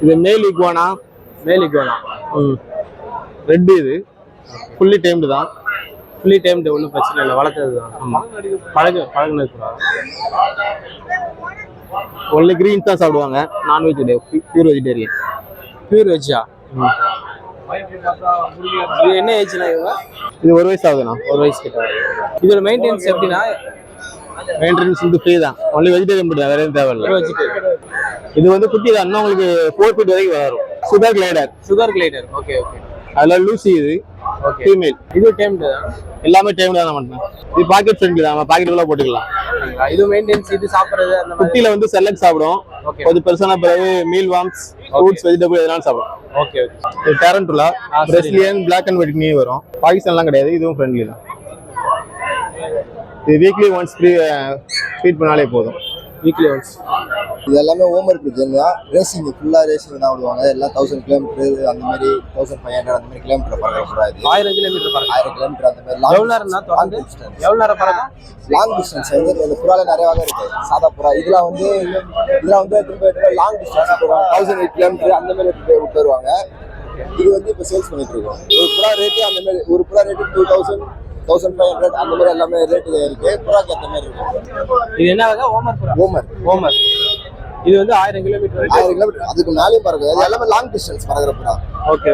இது மேல் இக்வானா. மேல் இக்வானா. ரெட் இது ஃபுல்லி டைம்டு தான். ஃபுல்லி டைம்டு ஒன்றும் பிரச்சனை இல்லை, வளர்த்தது தான். ஆமாம், பழகுனது. ஒன்லி கிரீன் தான் சாப்பிடுவாங்க, நான்வெஜ் கிடையாது, பியூர் வெஜிடேரியன். பியூர் வெஜ்ஜா? இது என்ன ஏஜ்னா இவங்க? இது 1 வயசு ஆகுதுண்ணா. 1 வயசு கிட்ட. இதோட மெயின்டெனன்ஸ் எப்படின்னா? மெயின்டெனன்ஸ் வந்து ஃப்ரீ தான், ஒன்லி வெஜிடேரியன் மட்டும் தான், வேற எதுவும் தேவையில்லை. இது வந்து குட்டி தான், இன்னும் உங்களுக்கு 4 feet வரைக்கும் வரும். Sugar glider. ஓகே. அதுல லூசி இது ஃபீமேல். இது டைம்டு தான், எல்லாமே டைம்டு தான் மட்டும். இது பாக்கெட் ஃப்ரெண்ட்லி தான், நம்ம பாக்கெட்டுக்குள்ள போட்டுக்கலாம். இது மெயின்டெனன்ஸ், இது சாப்பிடுறது அந்த குட்டியில வந்து செல்லக் சாப்பிடும். கொஞ்சம் பெருசான பிறகு மீல் வார்ம்ஸ், ஃப்ரூட்ஸ், வெஜிடபிள் எதனாலும் சாப்பிடும். ஓகே. இது டேரன்டுலா, பிரசிலியன், பிளாக் அண்ட் ஒயிட் நீ வரும். பாகிஸ்தான்லாம் கிடையாது, இதுவும் ஃப்ரெண்ட்லி தான். இது வீக்லி ஒன்ஸ் ஃபீட் பண்ணாலே போதும். Weekly once. இது எல்லாமே ஹோம்ஒர்க் பிடிச்சது தான். ரேசிங் ஃபுல்லாக ரேசிங் தான் விடுவாங்க. எல்லாம் 1000 கிலோமீட்டர் அந்த மாதிரி 1500 அந்த மாதிரி கிலோமீட்டர் பறக்க. 1000 கிலோமீட்டர் பறக்க. 1000 கிலோமீட்டர் அந்த மாதிரி. எவ்வளோ நேரம்னா தொடர்ந்து? எவ்வளோ நேரம் பறக்கும்? லாங் டிஸ்டன்ஸ் வந்து இந்த புறால நிறைய வகை இருக்கு. சாதா புறா இதெல்லாம் வந்து திரும்ப லாங் டிஸ்டன்ஸ் 1008 கிலோமீட்டர் அந்த மாதிரி விட்டு வருவாங்க. இது வந்து இப்போ சேல்ஸ் பண்ணிட்டு இருக்கோம். ஒரு புறா ரேட்டு அந்த மாதிரி, ஒரு புறா ரேட்டு 2000, 1500 அந்த மாதிரி எல்லாமே ரேட்டு இருக்கு. புறாக்கு ஏற்ற மாதிரி இருக்கு. இது என்ன வகை? ஓமர். இது வந்து 1000 கிலோமீட்டர். அதுக்கு மேலேயும் பறக்கும். இது எல்லாமே லாங் டிஸ்டன்ஸ் பறக்கிற புறா. ஓகே.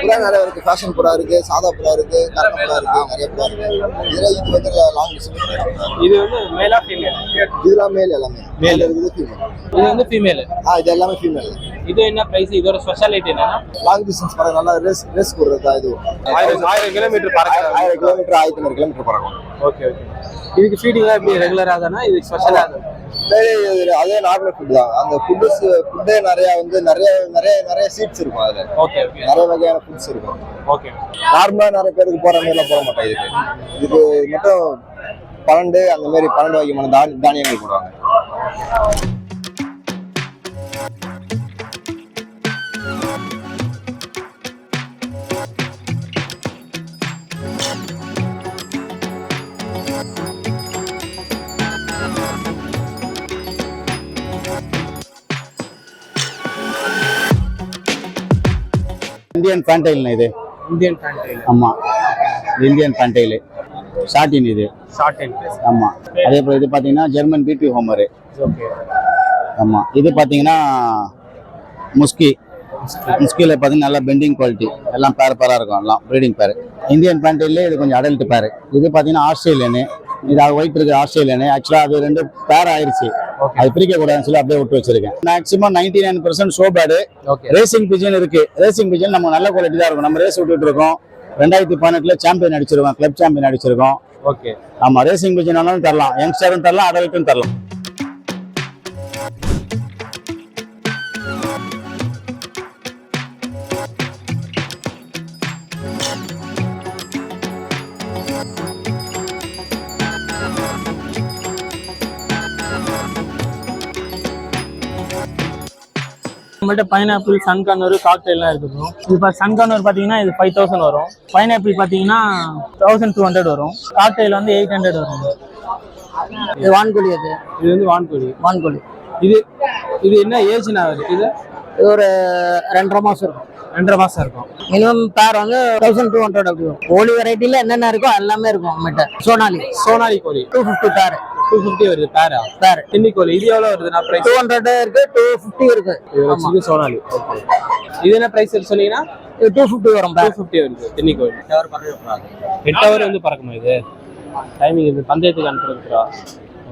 புறா நிறைய இருக்கு. ஃபேஷன் புறா இருக்கு, சாதா புறா இருக்கு, கரெக்ட் புறா இருக்கு, நிறைய புறா இருக்கு. இது வந்து லாங் டிஸ்டன்ஸ். இது வந்து மேலா ஃபீமேல்? இதெல்லாம் மேல், எல்லாமே மேல் இருக்குது. ஃபீமேல் இது வந்து ஃபீமேல். இது எல்லாமே ஃபீமேல். இது என்ன பிரைஸ்? இதோட ஸ்பெஷாலிட்டி என்னன்னா லாங் டிஸ்டன்ஸ் பறக்க, நல்லா ரேஸ் போடுறது தான். இது 1000 கிலோமீட்டர் பறக்க. 1000 கிலோமீட்டர் 1500 கிலோமீட்டர் பறக்கும். ஓகே. இதுக்கு ஃபீடிங்லாம் எப்படி ரெகுலரா தானா? இது ஸ்பெஷலா? அதே நார்மல் ஃபுட் தான். அந்த ஃபுட்டே நிறைய வந்து நிறைய சீட்ஸ் இருக்கும். அதுல நிறைய வகையான ஃபுட்ஸ் இருக்கும். ஓகே. நார்மலா நிறைய பேருக்கு போற மாதிரி எல்லாம் போட மாட்டேன். இதுக்கு மட்டும் 12 அந்த மாதிரி 12 வகையான தானியங்கள் போடுவாங்க. Indian fantail. இது இந்தியன் ஃபேண்டைல். ஆமா, இந்தியன் ஃபேண்டைல் ஷார்டின். இது ஷார்டின். ஆமா. அதே போல இது பாத்தீங்கன்னா ஜெர்மன் பிடி ஹோமர். ஓகே. ஆமா. இது பாத்தீங்கன்னா முஸ்கில பாத்தீங்கன்னா நல்லா பெண்டிங் குவாலிட்டி, எல்லாம் பேரா இருக்கும், எல்லாம் ப்ரீடிங் பேர். இந்தியன் ஃபேண்டைல்ல இது கொஞ்சம் அடல்ட் பேர். இது பாத்தீங்கன்னா ஆஸ்திரேலியனு, இது ஒயிட் இருக்கு ஆஸ்திரேலியனு. ஆக்சுவலா அது 2 பேர் ஆயிருச்சு, அது பிரிக்க கூடாதுன்னு சொல்லி அப்படியே விட்டு வச்சிருக்கேன். Maximum 99% show bird. Racing pigeon இருக்கு. ரேசிங் பிஜன் நம்ம நல்ல குவாலிட்டி தான் இருக்கும். நம்ம ரேஸ் விட்டுட்டு இருக்கோம். 2018 சாம்பியன் அடிச்சிருக்கோம், கிளப் சாம்பியன் அடிச்சிருக்கோம். ஓகே. ஆமா, ரேசிங் பிஜன் ஆனாலும் தரலாம், யங்ஸ்டரும் தரலாம், அடல்ட்டும் தரலாம். நம்மள்ட்ட பைனாப்பிள், சன்கானூர், காக்டெயில்லாம் இருக்குது. இப்போ சன்கானூர் பார்த்தீங்கன்னா இது 5000 வரும். பைனாப்பிள் பார்த்தீங்கன்னா 1200 வரும். காக்டெயில் வந்து 800 வரும். இது வான்கோழி. இது வந்து வான்கோழி. இது என்ன ஏஜ்னா இருக்குது? இது ஒரு 2.5 மாசம் இருக்கும். 2.5 மாசம் இருக்கும். மினிமம் பேர் வந்து 1200 அப்படி வரும். கோழி வெரைட்டில என்னென்ன இருக்கோ எல்லாமே இருக்கும் நம்மகிட்ட. சோனாலி கோழி 250 பேர். 250 வருது பேர். தின்னி கோழி இது எவ்வளவு வருதுன்னா பிரைஸ்? 200 இருக்கு, 250 இருக்கு. இது சோனாலி. ஓகே. இது என்ன பிரைஸ் சொன்னீங்கன்னா? 250 வரும். 250 வருது தின்னி கோழி. 8 ஹவர் வந்து பறக்குமா இது? டைமிங் இது பந்தயத்துக்கு அனுப்புறதுக்குறா?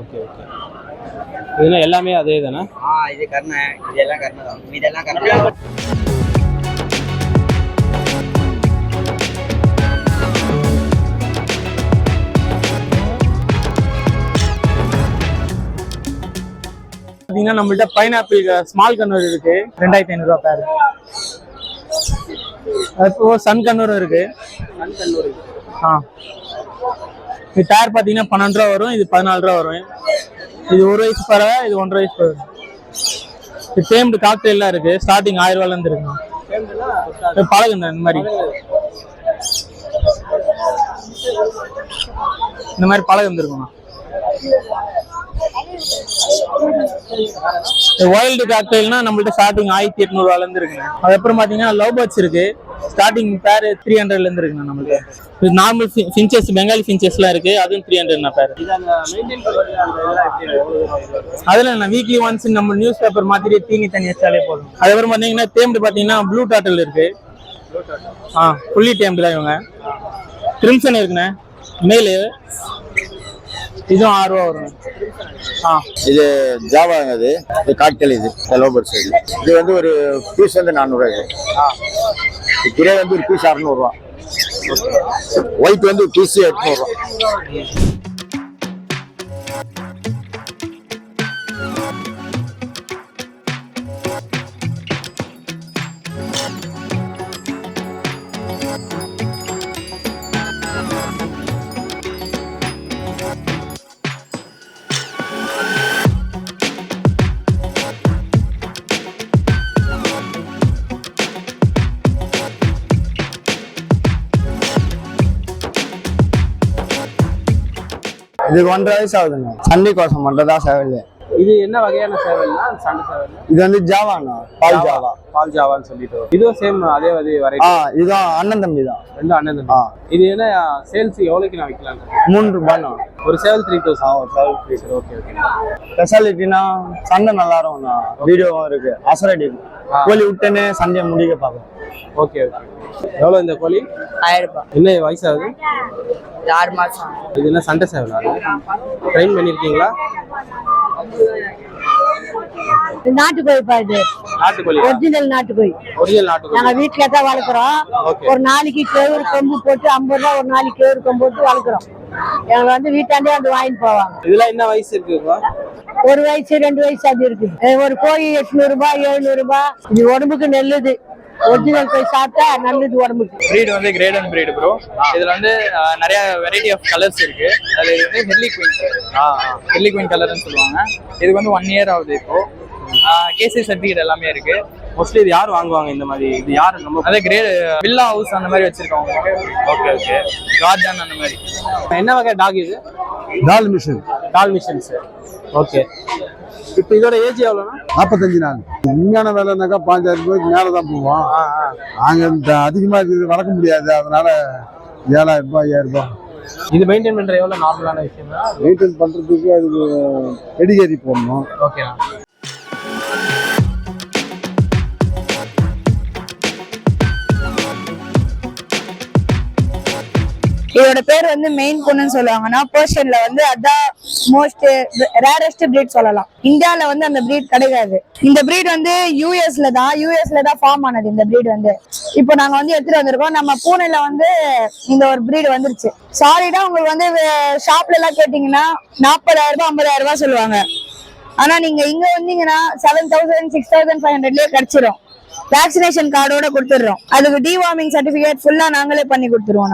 ஓகே. இதுனா எல்லாமே அதே தானே? இது கர்ண, இதெல்லாம் கர்ண தான். இதெல்லாம் கர்ண. பார்த்தீங்கன்னா நம்மள்ட்ட பைனாப்பிள் ஸ்மால் கண்ணூர் இருக்கு, 2500 பேர். இப்போ சன்கண்ணூரும் இருக்கு. இது பேர் பார்த்தீங்கன்னா 12 வரும், இது 14 வரும். இது 1 வயசு பறவை, இது 1.5 வயசு பறவை. இது டேம்டு காக்டெயில்லாம் இருக்கு. ஸ்டார்டிங் 1000 ரூபாயில இருந்து இருக்கு. பழகுங்க இந்த மாதிரி பழகு இருந்திருக்குமா? வைல்டு காக்டெயில்னா நம்மள்ட்ட ஸ்டார்டிங் 1800 இருந்து இருக்குங்க. அதுக்கப்புறம் பாத்தீங்கன்னா லவ் பேர்ட்ஸ் இருக்கு, ஸ்டார்டிங் பேர் 300 இருந்து இருக்குங்க நம்மளுக்கு. நார்மல் ஃபின்ச்சஸ், பெங்காலி ஃபின்ச்சஸ்லாம் இருக்கு, அதுவும் 300 பேர். அதுல நான் வீக்லி ஒன்ஸ் நம்ம நியூஸ் பேப்பர் மாதிரி தீனி தண்ணி வச்சாலே போதும். அதுக்கப்புறம் பாத்தீங்கன்னா டேம்டு பாத்தீங்கன்னா ப்ளூ டாட்டல் இருக்கு, ஃபுல்லி டேம்டு தான் இவங்க. கிரிம்சன் இருக்குண்ணே மேலு, இதுவும் 6 ரூபா வரும். இது ஜாவாங்க, இது காக்டெயில், இது லவ் பேர்ட்ஸ். இது வந்து ஒரு பீஸ் வந்து 400 இது கிரே வந்து ஒரு பீஸ் 600 ஒயிட் வந்து ஒரு பீஸ் 800. இதுக்கு 1.5 வயசு ஆகுதுங்க. சண்டை கோசம் மட்டும் தான் சேவல். இது என்ன வகையான சேவல்னா சண்டை சேவல்? இது வந்து ஜாவாண்ணா, பால் ஜாவான்னு சொல்லிட்டு இதுவும் சேம் அதே வெரைட்டி. இதுதான் அண்ணன் தம்பி தான், ரெண்டும் அண்ணன் தம்பி. இது என்ன சேல்ஸ் எவ்வளவுக்கு நான் விற்கலாம்? 3 ரூபாய்ண்ணா. ஒரு சேவல் 3000. ஒரு சேவல் 3000. Okay okay. ஸ்பெஷாலிட்டினா சண்டை நல்லா இருக்கும்ண்ணா, வீடியோவும் இருக்கு. அசரடி கோழி விட்டுன்னு சண்டையை முடிக்க பார்க்கலாம். Okay okay. எவ்வளோ இந்த கோழி? 1000 ரூபாய். என்ன வயசாகுது? 6 மாசம். இது என்ன சண்டை சேவலா? ட்ரெயின் பண்ணிருக்கீங்களா? நாட்டுக்கோழி பாது, நாட்டுக்கோழி, ஒரிஜினல் நாட்டுக்கோழி. ஒரிஜினல் நாட்டுக்கோழி நாங்க வீட்டுல தான் வளர்க்குறோம். ஒரு நாளைக்கு கேவுரு கொம்பு போட்டு 50 ரூபா, ஒரு நாளைக்கு கேவுரு கொம்பு போட்டு வளர்க்குறோம். எங்களை வந்து வீட்டாண்டே வந்து வாங்கிட்டு போவாங்க. இதெல்லாம் என்ன வயசு இருக்குங்களா? 1 வயசு 2 வயசு அப்படி இருக்குது. ஒரு கோழி 800 ரூபாய் 700 ரூபாய். இது உடம்புக்கு நல்லது. ஒரிஜினல் போய் சாப்பிட்டா நல்லது உடம்புக்கு. பிரீட் வந்து கிரேட் அண்ட் பிரீட் ப்ரோ. இதுல வந்து நிறைய வெரைட்டி ஆஃப் கலர்ஸ் இருக்கு. அதுல இது வந்து ஹெர்லி குயின், ஹெர்லி குயின் கலர்னு சொல்லுவாங்க. இதுக்கு வந்து 1 இயர் ஆகுது இப்போ. கேசி சர்டிஃபிகேட் எல்லாமே இருக்கு. மோஸ்ட்லி இது யார் வாங்குவாங்க இந்த மாதிரி? இது யாரு ரொம்ப அதே கிரேட் வில்லா ஹவுஸ் அந்த மாதிரி வச்சிருக்கவங்க. Okay okay. கார்டன் அந்த மாதிரி. என்ன வகை டாக் இது? டால் மிஷன். டால் மிஷன்ஸ். ஓகே. இப்போ இதோட ஏஜ் எவ்வளோனா? 45 நாள். உண்மையான வேலைனாக்கா 5000 ரூபாய்க்கு மேலே தான் போவோம். நாங்கள் அதிகமாக இது வளர்க்க முடியாது, அதனால 7000 ரூபாய் 5000 ரூபாய். இது மெயின்டைன் பண்ற எவ்வளவு நார்மலான விஷயம் தான்? மெயின்டைன் பண்றதுக்கு அதுக்கு பெடிகேரி போடணும். ஓகே. இதோட பேர் வந்து மெயின் பொண்ணுன்னு சொல்லுவாங்கன்னா பெர்ஷியன்ல வந்து அதான் மோஸ்ட் ரேரஸ்ட் பிரீட் சொல்லலாம். இந்தியால வந்து அந்த பிரீட் கிடையாது. இந்த பிரீட் வந்து யூஎஸ்ல தான் ஃபார்ம் ஆனது. இந்த பிரீட் வந்து இப்போ நாங்க வந்து எடுத்துட்டு வந்திருக்கோம். நம்ம பூனேல வந்து இந்த ஒரு பிரீட் வந்துருச்சு. சாலிடா உங்களுக்கு வந்து ஷாப்ல எல்லாம் கேட்டீங்கன்னா 40,000 ரூபாய் 50,000 ரூபாய் சொல்லுவாங்க. ஆனா நீங்க இங்க வந்தீங்கன்னா 7,000 6,500லயே கிடைச்சிரும். வேக்சினேஷன் கார்டோட கொடுத்துடுறோம். அதுக்கு டிவார்மிங் சர்டிபிகேட் ஃபுல்லா நாங்களே பண்ணி கொடுத்துருவோம்.